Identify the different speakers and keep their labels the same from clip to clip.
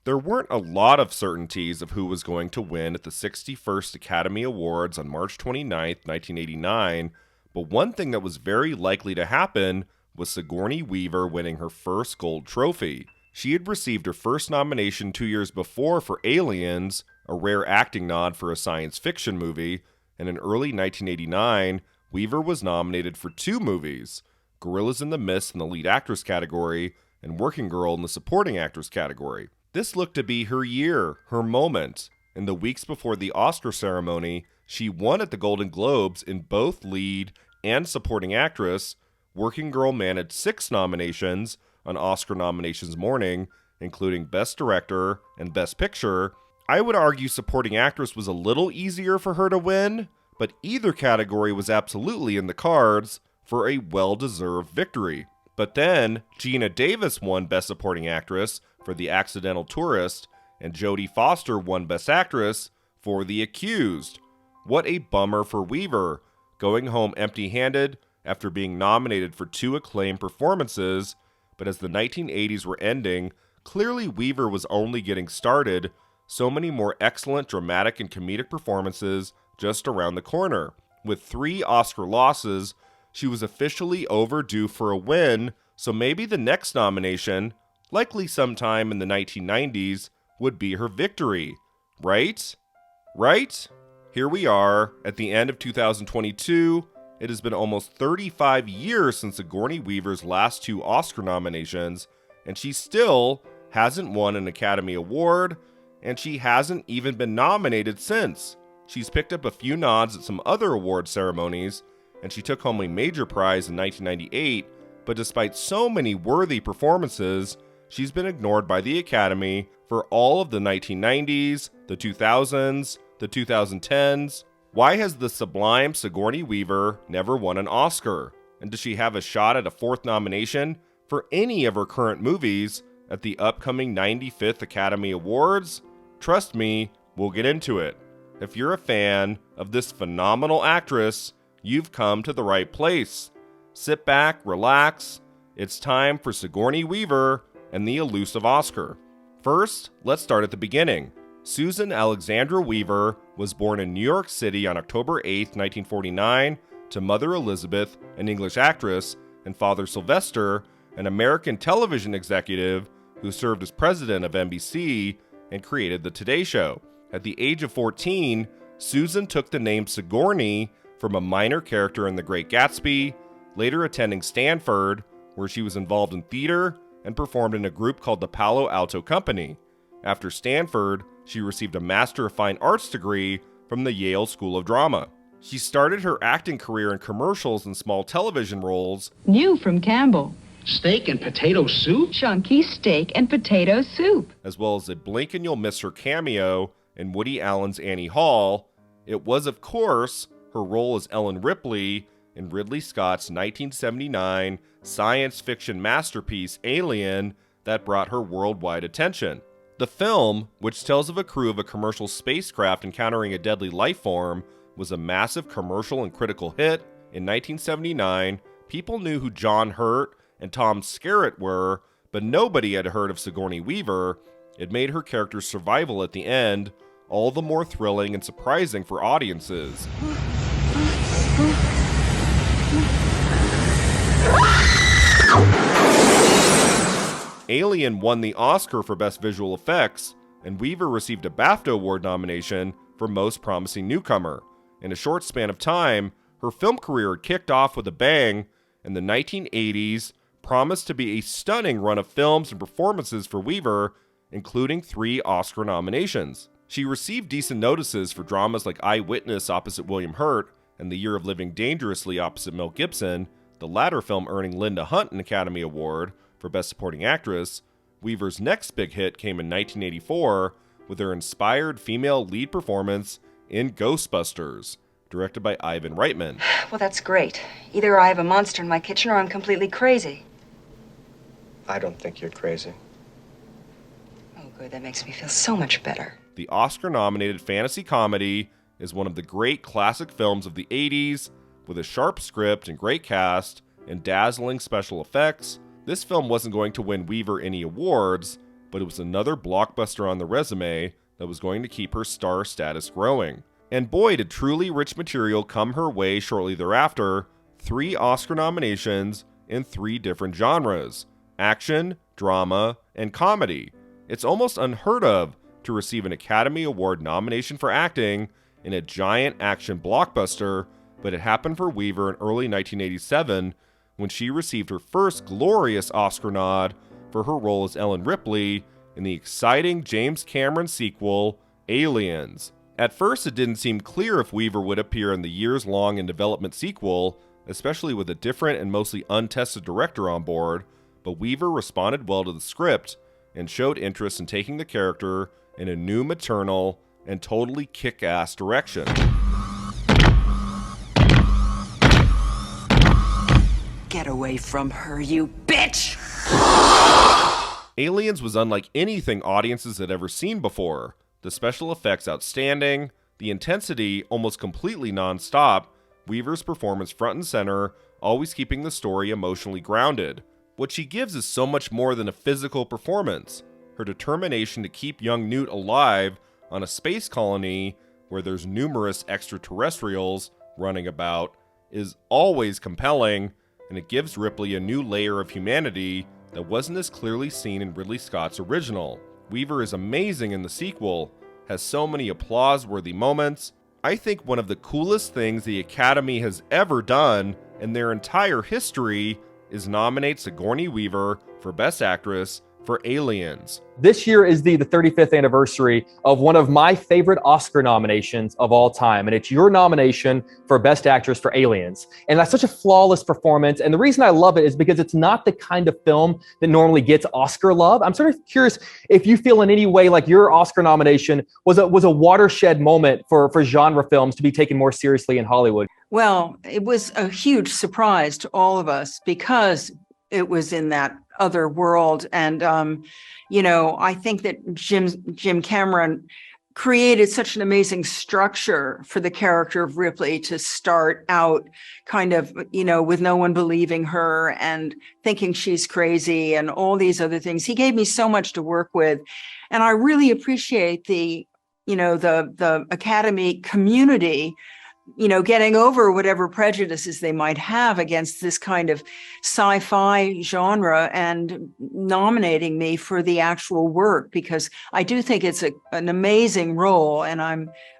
Speaker 1: There weren't a lot of certainties of who was going to win at the 61st Academy Awards on March 29, 1989, but one thing that was very likely to happen was Sigourney Weaver winning her first gold trophy. She had received her first nomination 2 years before for Aliens, a rare acting nod for a science fiction movie, and in early 1989, Weaver was nominated for 2 movies, Gorillas in the Mist in the lead actress category, and Working Girl in the supporting actress category. This looked to be her year, her moment. In the weeks before the Oscar ceremony, she won at the Golden Globes in both lead and supporting actress. Working Girl managed 6 nominations on Oscar nominations morning, including Best Director and Best Picture. I would argue supporting actress was a little easier for her to win, but either category was absolutely in the cards for a well-deserved victory. But then, Geena Davis won Best Supporting Actress for The Accidental Tourist, and Jodie Foster won Best Actress for The Accused. What a bummer for Weaver, going home empty-handed after being nominated for 2 acclaimed performances, but as the 1980s were ending, clearly Weaver was only getting started, so many more excellent dramatic and comedic performances just around the corner. With 3 Oscar losses, she was officially overdue for a win, so maybe the next nomination, likely sometime in the 1990s, would be her victory. Right? Right? Here we are, at the end of 2022. It has been almost 35 years since Sigourney Weaver's last 2 Oscar nominations, and she still hasn't won an Academy Award, and she hasn't even been nominated since. She's picked up a few nods at some other award ceremonies, and she took home a major prize in 1998, but despite so many worthy performances, she's been ignored by the Academy for all of the 1990s, the 2000s, the 2010s. Why has the sublime Sigourney Weaver never won an Oscar? And does she have a shot at a 4th nomination for any of her current movies at the upcoming 95th Academy Awards? Trust me, we'll get into it. If you're a fan of this phenomenal actress, you've come to the right place. Sit back, relax. It's time for Sigourney Weaver and the Elusive Oscar. First, let's start at the beginning. Susan Alexandra Weaver was born in New York City on October 8, 1949, to Mother Elizabeth, an English actress, and Father Sylvester, an American television executive who served as president of NBC and created The Today Show. At the age of 14, Susan took the name Sigourney from a minor character in The Great Gatsby, later attending Stanford, where she was involved in theater and performed in a group called the Palo Alto Company. After Stanford, she received a Master of Fine Arts degree from the Yale School of Drama. She started her acting career in commercials and small television roles.
Speaker 2: New from Campbell.
Speaker 3: Steak and potato soup?
Speaker 2: Chunky steak and potato soup.
Speaker 1: As well as a blink and you'll miss her cameo in Woody Allen's Annie Hall. It was, of course, her role as Ellen Ripley in Ridley Scott's 1979 science fiction masterpiece Alien that brought her worldwide attention. The film, which tells of a crew of a commercial spacecraft encountering a deadly life form, was a massive commercial and critical hit. In 1979, people knew who John Hurt and Tom Skerritt were, but nobody had heard of Sigourney Weaver. It made her character's survival at the end all the more thrilling and surprising for audiences. Alien won the Oscar for Best Visual Effects, and Weaver received a BAFTA Award nomination for Most Promising Newcomer. In a short span of time, her film career kicked off with a bang, and the 1980s promised to be a stunning run of films and performances for Weaver, including 3 Oscar nominations. She received decent notices for dramas like Eyewitness opposite William Hurt and The Year of Living Dangerously opposite Mel Gibson, the latter film earning Linda Hunt an Academy Award for Best Supporting Actress. Weaver's next big hit came in 1984 with her inspired female lead performance in Ghostbusters, directed by Ivan Reitman.
Speaker 4: Well, that's great. Either I have a monster in my kitchen or I'm completely crazy.
Speaker 5: I don't think you're crazy.
Speaker 4: Oh, good. That makes me feel so much better.
Speaker 1: The Oscar-nominated fantasy comedy is one of the great classic films of the 80s, with a sharp script and great cast and dazzling special effects. This film wasn't going to win Weaver any awards, but it was another blockbuster on the resume that was going to keep her star status growing. And boy, did truly rich material come her way shortly thereafter. 3 Oscar nominations in 3 different genres: action, drama, and comedy. It's almost unheard of to receive an Academy Award nomination for acting in a giant action blockbuster, but it happened for Weaver in early 1987 when she received her first glorious Oscar nod for her role as Ellen Ripley in the exciting James Cameron sequel, Aliens. At first, it didn't seem clear if Weaver would appear in the years-long in development sequel, especially with a different and mostly untested director on board, but Weaver responded well to the script and showed interest in taking the character in a new maternal and totally kick-ass direction.
Speaker 6: Get away from her, you bitch!
Speaker 1: Aliens was unlike anything audiences had ever seen before. The special effects outstanding, the intensity almost completely non-stop, Weaver's performance front and center, always keeping the story emotionally grounded. What she gives is so much more than a physical performance. Her determination to keep young Newt alive on a space colony where there's numerous extraterrestrials running about is always compelling, and it gives Ripley a new layer of humanity that wasn't as clearly seen in Ridley Scott's original. Weaver is amazing in the sequel, has so many applause-worthy moments. I think one of the coolest things the Academy has ever done in their entire history is nominate Sigourney Weaver for Best Actress for Aliens.
Speaker 7: This year is the 35th anniversary of one of my favorite Oscar nominations of all time, and it's your nomination for Best Actress for Aliens. And that's such a flawless performance, and the reason I love it is because it's not the kind of film that normally gets Oscar love. I'm sort of curious if you feel in any way like your Oscar nomination was a watershed moment for genre films to be taken more seriously in Hollywood.
Speaker 6: Well, it was a huge surprise to all of us because it was in that other world. And, I think that Jim Cameron created such an amazing structure for the character of Ripley to start out kind of, with no one believing her and thinking she's crazy and all these other things. He gave me so much to work with. And I really appreciate the Academy community, getting over whatever prejudices they might have against this kind of sci-fi genre and nominating me for the actual work, because I do think it's an amazing role, and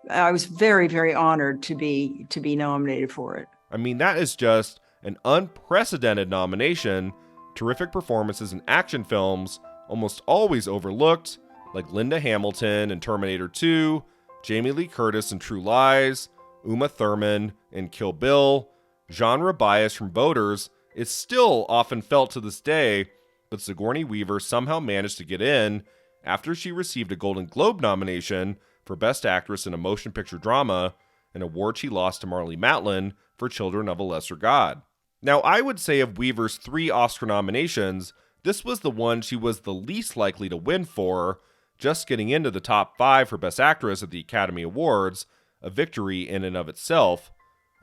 Speaker 6: I was very, very honored to be nominated for it.
Speaker 1: I mean, that is just an unprecedented nomination. Terrific performances in action films, almost always overlooked, like Linda Hamilton in Terminator 2, Jamie Lee Curtis in True Lies, Uma Thurman in Kill Bill. Genre bias from voters is still often felt to this day, but Sigourney Weaver somehow managed to get in after she received a Golden Globe nomination for Best Actress in a Motion Picture Drama, an award she lost to Marlee Matlin for Children of a Lesser God. Now, I would say of Weaver's 3 Oscar nominations, this was the one she was the least likely to win for, just getting into the top 5 for Best Actress at the Academy Awards, a victory in and of itself.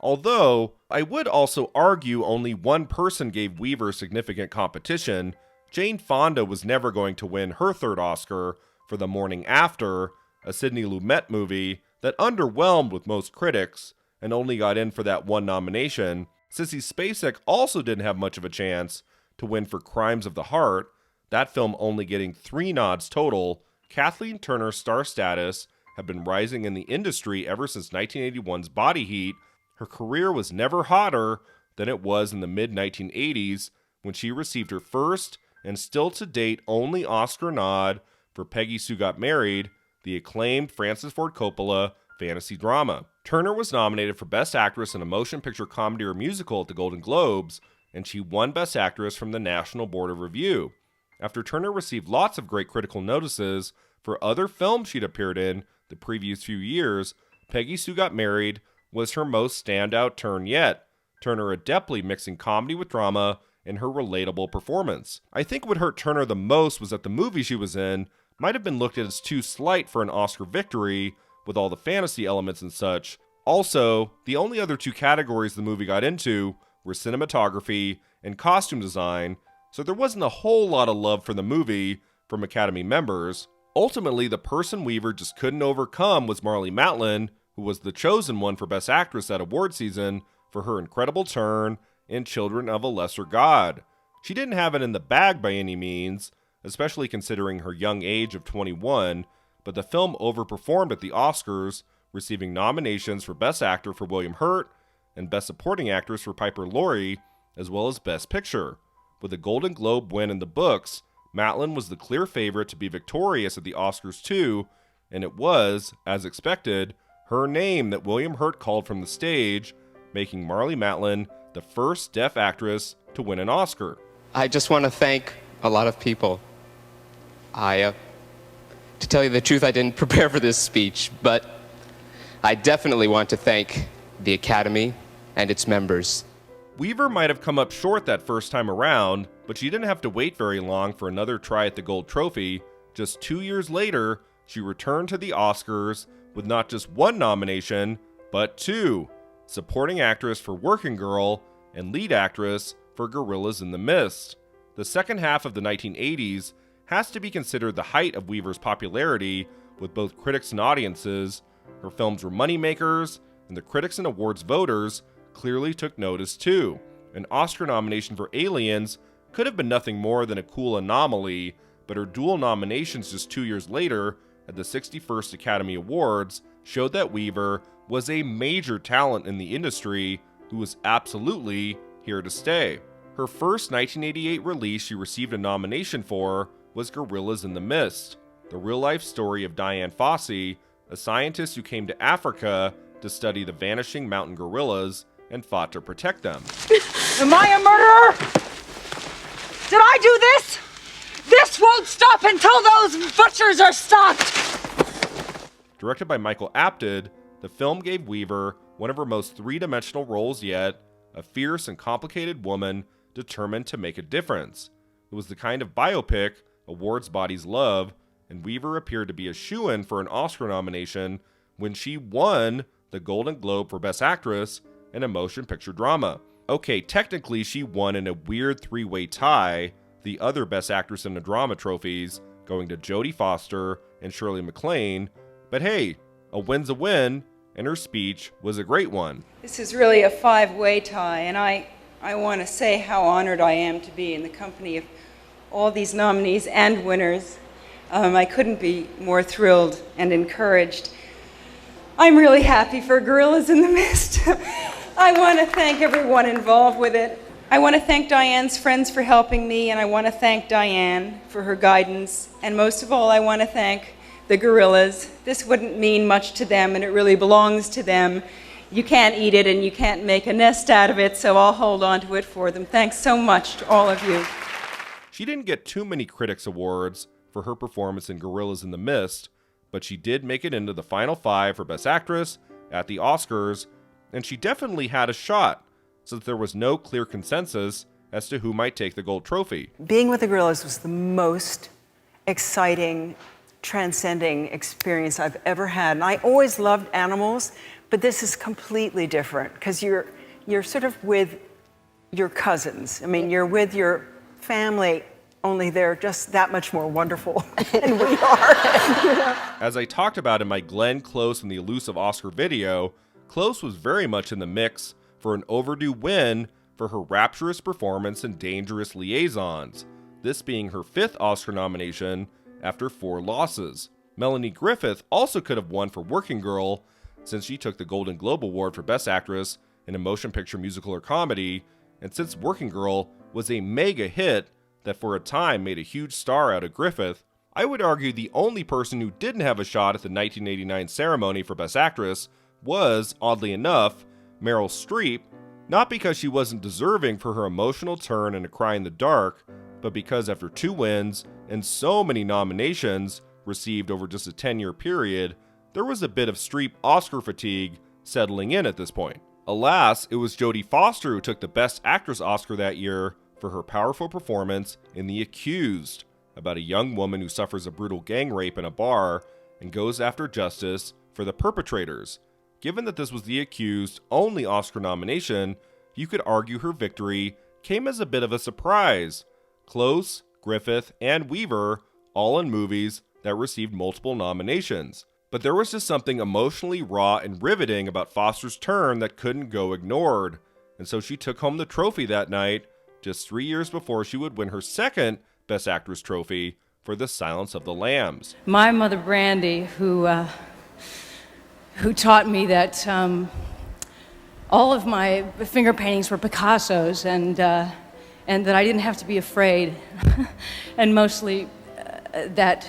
Speaker 1: Although, I would also argue only one person gave Weaver significant competition. Jane Fonda was never going to win her 3rd Oscar for The Morning After, a Sidney Lumet movie that underwhelmed with most critics and only got in for that one nomination. Sissy Spacek also didn't have much of a chance to win for Crimes of the Heart, that film only getting 3 nods total. Kathleen Turner's star status had been rising in the industry ever since 1981's Body Heat. Her career was never hotter than it was in the mid-1980s when she received her first and still to date only Oscar nod for Peggy Sue Got Married, the acclaimed Francis Ford Coppola fantasy drama. Turner was nominated for Best Actress in a Motion Picture Comedy or Musical at the Golden Globes, and she won Best Actress from the National Board of Review. After Turner received lots of great critical notices for other films she'd appeared in the previous few years, Peggy Sue Got Married was her most standout turn yet, Turner adeptly mixing comedy with drama in her relatable performance. I think what hurt Turner the most was that the movie she was in might have been looked at as too slight for an Oscar victory, with all the fantasy elements and such. Also, the only other 2 categories the movie got into were cinematography and costume design, so there wasn't a whole lot of love for the movie from Academy members. Ultimately, the person Weaver just couldn't overcome was Marlee Matlin, who was the chosen one for Best Actress that award season for her incredible turn in Children of a Lesser God. She didn't have it in the bag by any means, especially considering her young age of 21, but the film overperformed at the Oscars, receiving nominations for Best Actor for William Hurt and Best Supporting Actress for Piper Laurie, as well as Best Picture. With a Golden Globe win in the books, Matlin was the clear favorite to be victorious at the Oscars too, and it was, as expected, her name that William Hurt called from the stage, making Marlee Matlin the first deaf actress to win an Oscar.
Speaker 8: I just want to thank a lot of people. To tell you the truth, I didn't prepare for this speech, but I definitely want to thank the Academy and its members.
Speaker 1: Weaver might have come up short that first time around, but she didn't have to wait very long for another try at the gold trophy. Just 2 years later, she returned to the Oscars with not just one nomination, but two: Supporting Actress for Working Girl and Lead Actress for Gorillas in the Mist. The second half of the 1980s has to be considered the height of Weaver's popularity with both critics and audiences. Her films were moneymakers, and the critics and awards voters clearly took notice too. An Oscar nomination for Aliens could have been nothing more than a cool anomaly, but her dual nominations just 2 years later at the 61st Academy Awards showed that Weaver was a major talent in the industry who was absolutely here to stay. Her first 1988 release she received a nomination for was Gorillas in the Mist, the real-life story of Dian Fossey, a scientist who came to Africa to study the vanishing mountain gorillas and fought to protect them.
Speaker 6: Am I a murderer? Did I do this? This won't stop until those butchers are stopped!
Speaker 1: Directed by Michael Apted, the film gave Weaver one of her most three-dimensional roles yet, a fierce and complicated woman determined to make a difference. It was the kind of biopic awards bodies love, and Weaver appeared to be a shoo-in for an Oscar nomination when she won the Golden Globe for Best Actress in a motion picture drama. Okay, technically she won in a weird three-way tie, the other Best Actress in a Drama trophies going to Jodie Foster and Shirley MacLaine, but hey, a win's a win, and her speech was a great one.
Speaker 9: This is really a five-way tie, and I want to say how honored I am to be in the company of all these nominees and winners. I couldn't be more thrilled and encouraged. I'm really happy for Gorillas in the Mist. I want to thank everyone involved with it. I want to thank Diane's friends for helping me, and I want to thank Diane for her guidance. And most of all, I want to thank the gorillas. This wouldn't mean much to them, and it really belongs to them. You can't eat it, and you can't make a nest out of it, so I'll hold on to it for them. Thanks so much to all of you.
Speaker 1: She didn't get too many critics awards for her performance in Gorillas in the Mist, but she did make it into the final five for Best Actress at the Oscars, and she definitely had a shot, since there was no clear consensus as to who might take the gold trophy.
Speaker 6: Being with the gorillas was the most exciting, transcending experience I've ever had. And I always loved animals, but this is completely different because you're sort of with your cousins. I mean, you're with your family, only they're just that much more wonderful than we are.
Speaker 1: As I talked about in my Glenn Close and the Elusive Oscar video, Close was very much in the mix for an overdue win for her rapturous performance in Dangerous Liaisons, this being her fifth Oscar nomination after 4 losses. Melanie Griffith also could have won for Working Girl, since she took the Golden Globe Award for Best Actress in a motion picture, musical, or comedy, and since Working Girl was a mega hit that for a time made a huge star out of Griffith, I would argue the only person who didn't have a shot at the 1989 ceremony for Best Actress was, oddly enough, Meryl Streep, not because she wasn't deserving for her emotional turn in A Cry in the Dark, but because after 2 wins and so many nominations received over just a 10-year period, there was a bit of Streep Oscar fatigue settling in at this point. Alas, it was Jodie Foster who took the Best Actress Oscar that year for her powerful performance in The Accused, about a young woman who suffers a brutal gang rape in a bar and goes after justice for the perpetrators. Given that this was The Accused only Oscar nomination, you could argue her victory came as a bit of a surprise. Close, Griffith, and Weaver all in movies that received multiple nominations. But there was just something emotionally raw and riveting about Foster's turn that couldn't go ignored, and so she took home the trophy that night, just 3 years before she would win her second Best Actress trophy for The Silence of the Lambs.
Speaker 9: My mother, Brandy, who taught me that all of my finger paintings were Picasso's, and that I didn't have to be afraid, and mostly that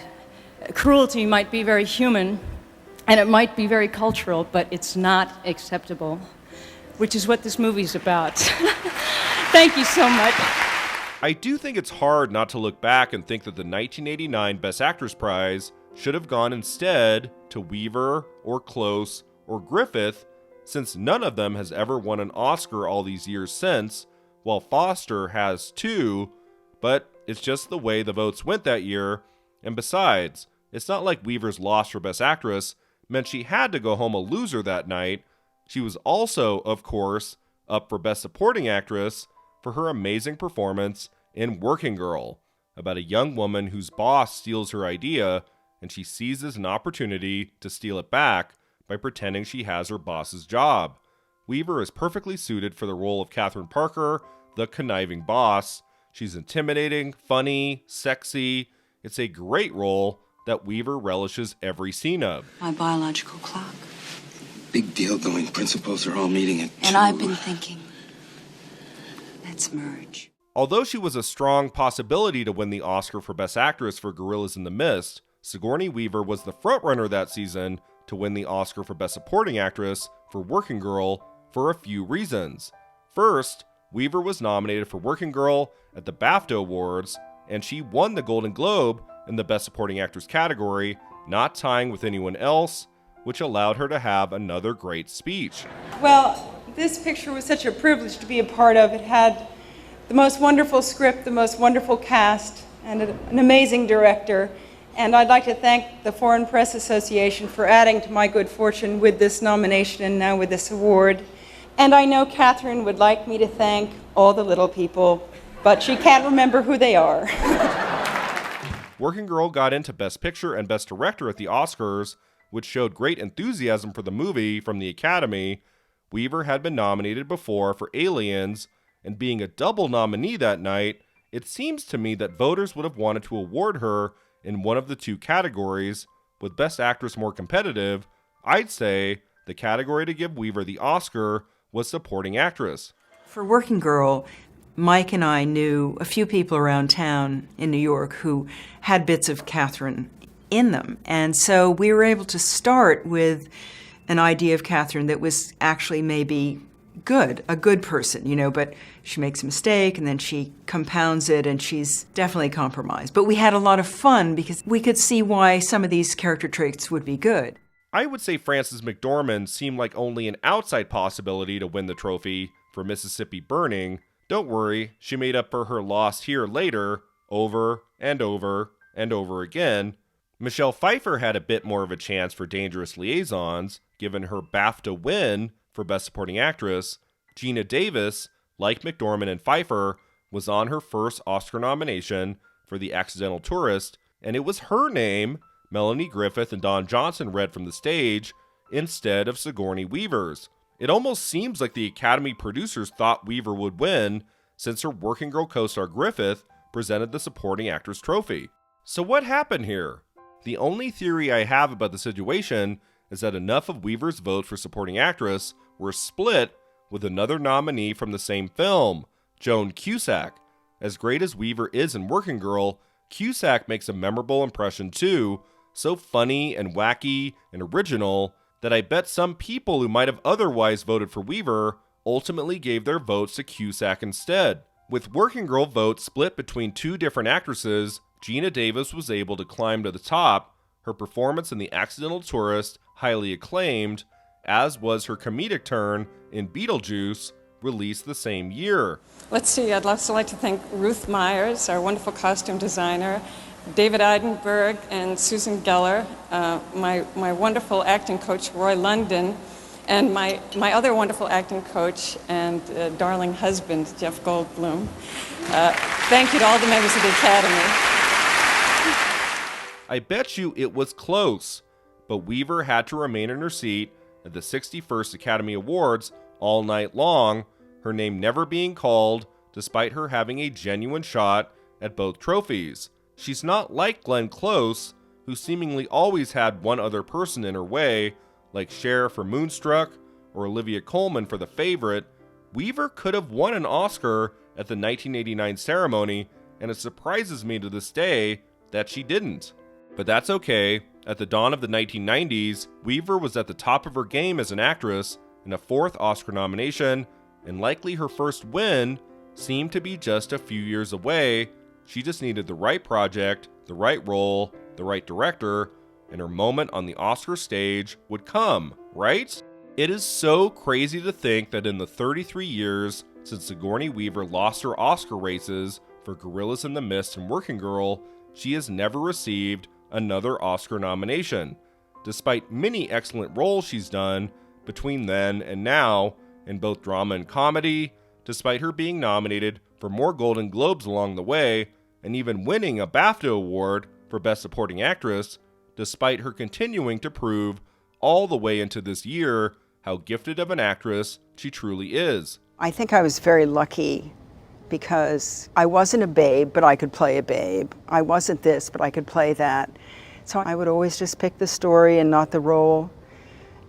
Speaker 9: cruelty might be very human, and it might be very cultural, but it's not acceptable, which is what this movie's about. Thank you so much.
Speaker 1: I do think it's hard not to look back and think that the 1989 Best Actress prize should have gone instead to Weaver or Close or Griffith, since none of them has ever won an Oscar all these years since, while Foster has too, but it's just the way the votes went that year, and besides, it's not like Weaver's loss for Best Actress meant she had to go home a loser that night. She was also, of course, up for Best Supporting Actress for her amazing performance in Working Girl, about a young woman whose boss steals her idea and she seizes an opportunity to steal it back by pretending she has her boss's job. Weaver is perfectly suited for the role of Catherine Parker, the conniving boss. She's intimidating, funny, sexy. It's a great role that Weaver relishes every scene of.
Speaker 4: My biological clock.
Speaker 3: Big deal going. Principals are all meeting at 2.
Speaker 4: And I've been thinking, let's merge.
Speaker 1: Although she was a strong possibility to win the Oscar for Best Actress for Gorillas in the Mist, Sigourney Weaver was the frontrunner that season to win the Oscar for Best Supporting Actress for Working Girl for a few reasons. First, Weaver was nominated for Working Girl at the BAFTA Awards, and she won the Golden Globe in the Best Supporting Actress category, not tying with anyone else, which allowed her to have another great speech.
Speaker 9: Well, this picture was such a privilege to be a part of. It had the most wonderful script, the most wonderful cast, and an amazing director. And I'd like to thank the Foreign Press Association for adding to my good fortune with this nomination and now with this award. And I know Catherine would like me to thank all the little people, but she can't remember who they are.
Speaker 1: Working Girl got into Best Picture and Best Director at the Oscars, which showed great enthusiasm for the movie from the Academy. Weaver had been nominated before for Aliens, and being a double nominee that night, it seems to me that voters would have wanted to award her in one of the two categories. With Best Actress more competitive, I'd say the category to give Weaver the Oscar was Supporting Actress.
Speaker 6: For Working Girl, Mike and I knew a few people around town in New York who had bits of Catherine in them. And so we were able to start with an idea of Catherine that was actually maybe good, a good person, you know, but she makes a mistake and then she compounds it and she's definitely compromised. But we had a lot of fun because we could see why some of these character traits would be good.
Speaker 1: I would say Frances McDormand seemed like only an outside possibility to win the trophy for Mississippi Burning. Don't worry, she made up for her loss here later, over and over and over again. Michelle Pfeiffer had a bit more of a chance for Dangerous Liaisons, given her BAFTA win for Best Supporting Actress. Gina Davis, like McDormand and Pfeiffer, was on her first Oscar nomination for The Accidental Tourist, and it was her name Melanie Griffith and Don Johnson read from the stage instead of Sigourney Weaver's. It almost seems like the Academy producers thought Weaver would win, since her Working Girl co-star Griffith presented the Supporting Actress trophy. So what happened here? The only theory I have about the situation is that enough of Weaver's votes for Supporting Actress were split with another nominee from the same film, Joan Cusack. As great as Weaver is in Working Girl, Cusack makes a memorable impression too, so funny and wacky and original that I bet some people who might have otherwise voted for Weaver ultimately gave their votes to Cusack instead. With Working Girl votes split between two different actresses, Gina Davis was able to climb to the top. Her performance in The Accidental Tourist, highly acclaimed, as was her comedic turn in Beetlejuice, released the same year.
Speaker 9: Let's see, I'd also like to thank Ruth Myers, our wonderful costume designer, David Eidenberg and Susan Geller, my wonderful acting coach, Roy London, and my other wonderful acting coach and darling husband, Jeff Goldblum. Thank you to all the members of the Academy.
Speaker 1: I bet you it was close, but Weaver had to remain in her seat at the 61st Academy Awards all night long, her name never being called despite her having a genuine shot at both trophies. She's not like Glenn Close, who seemingly always had one other person in her way, like Cher for Moonstruck or Olivia Colman for The Favorite. Weaver could have won an Oscar at the 1989 ceremony, and it surprises me to this day that she didn't. But that's okay. At the dawn of the 1990s, Weaver was at the top of her game as an actress, and a fourth Oscar nomination, and likely her first win, seemed to be just a few years away. She just needed the right project, the right role, the right director, and her moment on the Oscar stage would come, right? It is so crazy to think that in the 33 years since Sigourney Weaver lost her Oscar races for Gorillas in the Mist and Working Girl, she has never received another Oscar nomination, despite many excellent roles she's done between then and now in both drama and comedy, despite her being nominated for more Golden Globes along the way, and even winning a BAFTA award for Best Supporting Actress, despite her continuing to prove all the way into this year how gifted of an actress she truly is.
Speaker 10: I think I was very lucky because I wasn't a babe, but I could play a babe. I wasn't this, but I could play that. So I would always just pick the story and not the role.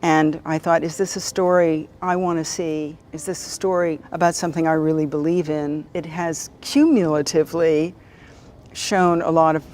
Speaker 10: And I thought, is this a story I want to see? Is this a story about something I really believe in? It has cumulatively shown a lot of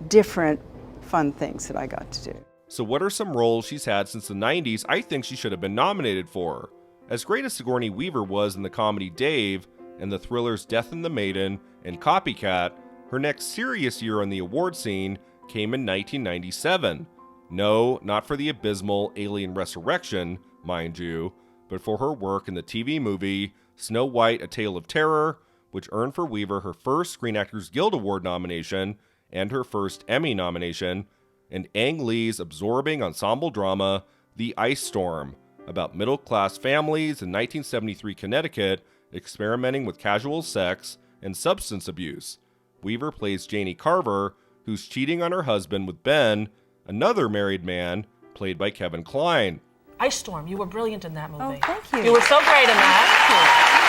Speaker 10: different fun things that I got to do.
Speaker 1: So what are some roles she's had since the 90s I think she should have been nominated for? As great as Sigourney Weaver was in the comedy Dave and the thrillers Death and the Maiden and Copycat, her next serious year on the award scene came in 1997. No, not for the abysmal Alien Resurrection, mind you, but for her work in the TV movie Snow White: A Tale of Terror, which earned for Weaver her first Screen Actors Guild Award nomination and her first Emmy nomination, and Ang Lee's absorbing ensemble drama The Ice Storm, about middle-class families in 1973 Connecticut experimenting with casual sex and substance abuse. Weaver plays Janie Carver, who's cheating on her husband with Ben, another married man, played by Kevin Kline.
Speaker 11: Ice Storm, you were brilliant in that movie.
Speaker 10: Oh, thank you.
Speaker 11: You were so great in that.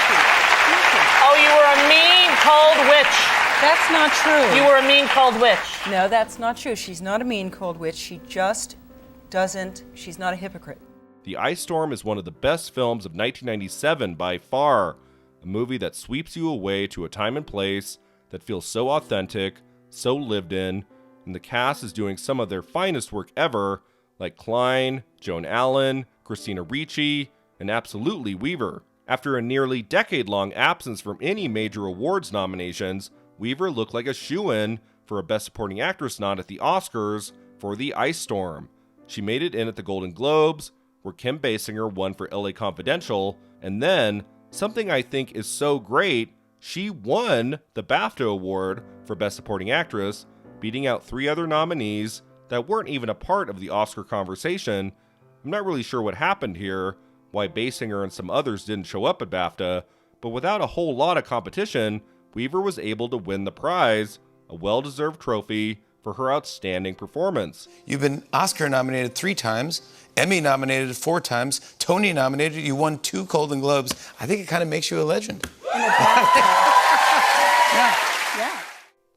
Speaker 10: Thank you.
Speaker 11: Oh, you were a mean, cold witch.
Speaker 9: That's not true.
Speaker 11: You were a mean, cold witch.
Speaker 9: No, that's not true. She's not a mean, cold witch. She just doesn't, she's not a hypocrite.
Speaker 1: The Ice Storm is one of the best films of 1997 by far, a movie that sweeps you away to a time and place that feels so authentic, so lived in, and the cast is doing some of their finest work ever, like Kline, Joan Allen, Christina Ricci, and absolutely Weaver. After a nearly decade-long absence from any major awards nominations, Weaver looked like a shoo-in for a Best Supporting Actress nod at the Oscars for The Ice Storm. She made it in at the Golden Globes, where Kim Basinger won for LA Confidential, and then, something I think is so great, she won the BAFTA award for Best Supporting Actress, beating out 3 other nominees that weren't even a part of the Oscar conversation. I'm not really sure what happened here, why Basinger and some others didn't show up at BAFTA, but without a whole lot of competition, Weaver was able to win the prize, a well-deserved trophy for her outstanding performance.
Speaker 3: You've been Oscar nominated 3 times, Emmy nominated 4 times, Tony nominated, you won 2 Golden Globes. I think it kind of makes you a legend.
Speaker 10: Yeah.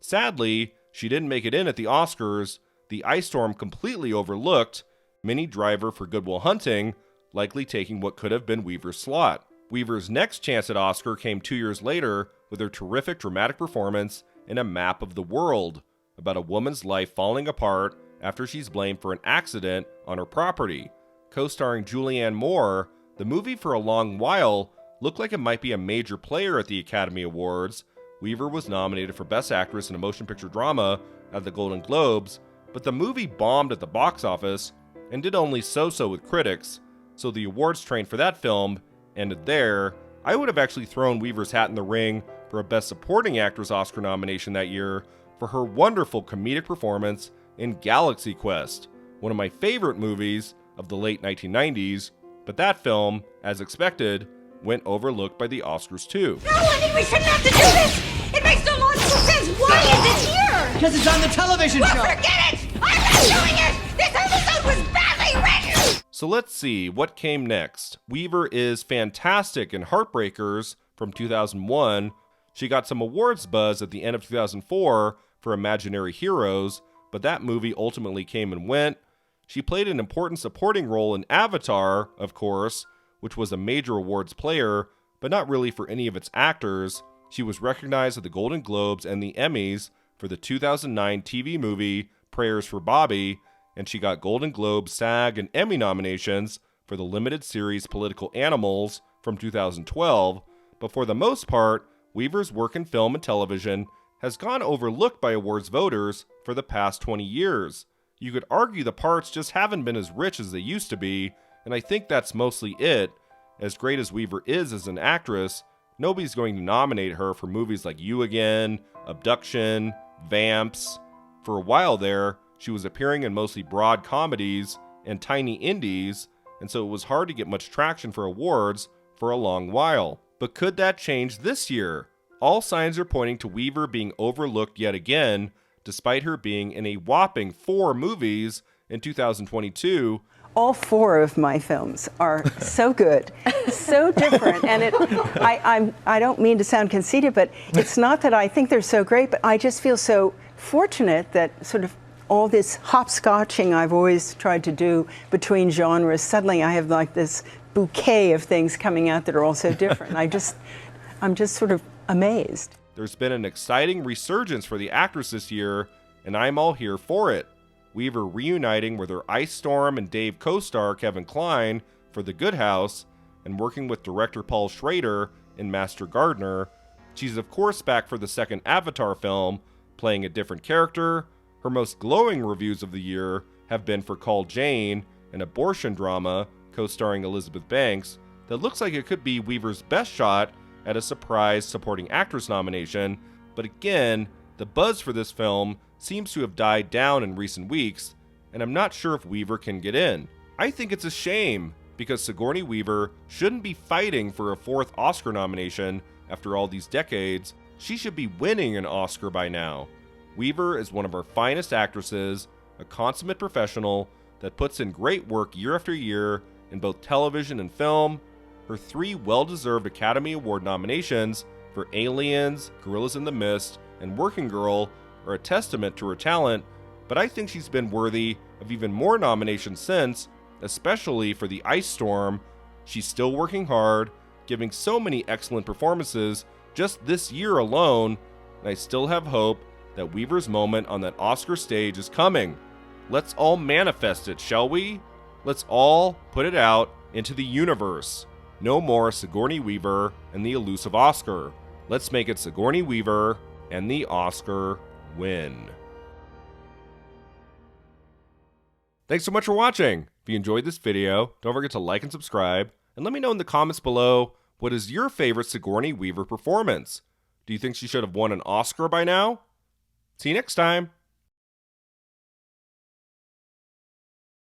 Speaker 1: Sadly, she didn't make it in at the Oscars. The Ice Storm completely overlooked, Minnie Driver for Good Will Hunting likely taking what could have been Weaver's slot. Weaver's next chance at Oscar came 2 years later with her terrific dramatic performance in A Map of the World, about a woman's life falling apart after she's blamed for an accident on her property. Co-starring Julianne Moore, the movie for a long while looked like it might be a major player at the Academy Awards. Weaver was nominated for Best Actress in a Motion Picture Drama at the Golden Globes, but the movie bombed at the box office and did only so-so with critics, so the awards train for that film ended there. I would have actually thrown Weaver's hat in the ring for a Best Supporting Actress Oscar nomination that year for her wonderful comedic performance in Galaxy Quest, one of my favorite movies of the late 1990s, but that film, as expected, went overlooked by the Oscars too.
Speaker 12: No, I mean, we shouldn't have to do this! It makes no logical sense! Why is it here?
Speaker 13: Because it's on the television show!
Speaker 12: Well, forget it! doing it! This episode was badly written!
Speaker 1: So let's see what came next. Weaver is fantastic in Heartbreakers from 2001. She got some awards buzz at the end of 2004 for Imaginary Heroes, but that movie ultimately came and went. She played an important supporting role in Avatar, of course, which was a major awards player, but not really for any of its actors. She was recognized at the Golden Globes and the Emmys for the 2009 TV movie Prayers for Bobby, and she got Golden Globe, SAG, and Emmy nominations for the limited series Political Animals from 2012, but for the most part, Weaver's work in film and television has gone overlooked by awards voters for the past 20 years. You could argue the parts just haven't been as rich as they used to be, and I think that's mostly it. As great as Weaver is as an actress, nobody's going to nominate her for movies like You Again, Abduction, Vamps. For a while there, she was appearing in mostly broad comedies and tiny indies, and so it was hard to get much traction for awards for a long while. But could that change this year? All signs are pointing to Weaver being overlooked yet again, despite her being in a whopping 4 movies in 2022.
Speaker 10: All 4 of my films are so good, so different, and I don't mean to sound conceited, but it's not that I think they're so great, but I just feel so fortunate that sort of all this hopscotching I've always tried to do between genres, suddenly I have like this bouquet of things coming out that are all so different. I'm just sort of amazed.
Speaker 1: There's been an exciting resurgence for the actress this year, and I'm all here for it. Weaver reuniting with her Ice Storm and Dave co-star Kevin Kline for The Good House, and working with director Paul Schrader in Master Gardener. She's of course back for the second Avatar film, playing a different character. Her most glowing reviews of the year have been for Call Jane, an abortion drama co-starring Elizabeth Banks that looks like it could be Weaver's best shot at a surprise supporting actress nomination, but again, the buzz for this film seems to have died down in recent weeks, and I'm not sure if Weaver can get in. I think it's a shame, because Sigourney Weaver shouldn't be fighting for a 4th Oscar nomination after all these decades. She should be winning an Oscar by now. Weaver is one of our finest actresses, a consummate professional that puts in great work year after year in both television and film. Her 3 well-deserved Academy Award nominations for Aliens, Gorillas in the Mist, and Working Girl are a testament to her talent, but I think she's been worthy of even more nominations since, especially for The Ice Storm. She's still working hard, giving so many excellent performances just this year alone, and I still have hope that Weaver's moment on that Oscar stage is coming. Let's all manifest it, shall we? Let's all put it out into the universe. No more Sigourney Weaver and the elusive Oscar. Let's make it Sigourney Weaver and the Oscar win. Thanks so much for watching. If you enjoyed this video, don't forget to like and subscribe, and let me know in the comments below, what is your favorite Sigourney Weaver performance? Do you think she should have won an Oscar by now? See you next time.